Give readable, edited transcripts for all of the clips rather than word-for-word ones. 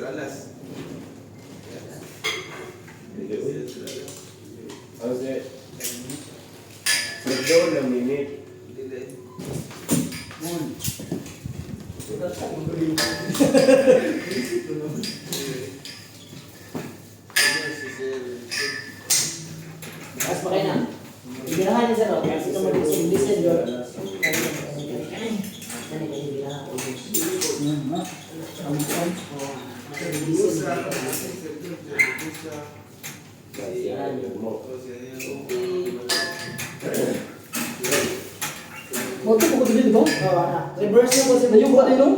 Sir Alas. Sir Alas. How's it? Sir na minute. Dili. Moon. Mas pa kayo na. Ibinahan niya sa rock. Kasi ito mag-listen. Listen yun. Moto po ko dito ba? Oo, reverse na po sa yung ba dito?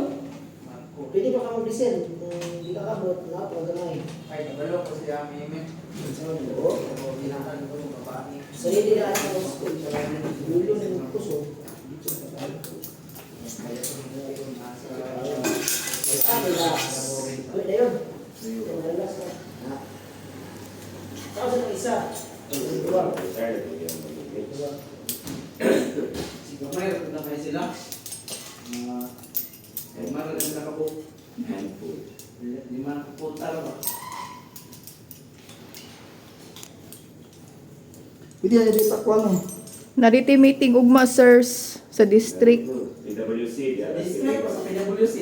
Pwede pa ka mag-listen. Kung hindi ka kabot, na po gamay. Ay, nabalo ko siya mimi. So hindi na ako sa school. Lulo ng puso. Relax. Ulit na yun. Relax na. Tapos ang isa. Dua. Si Gamay, na kayo sila. Ay, mara na sila ka po. Di man po taro ba? Pwede na dito pa mo. Nariti meeting ugma sirs sa district. PWC. District sa PWC.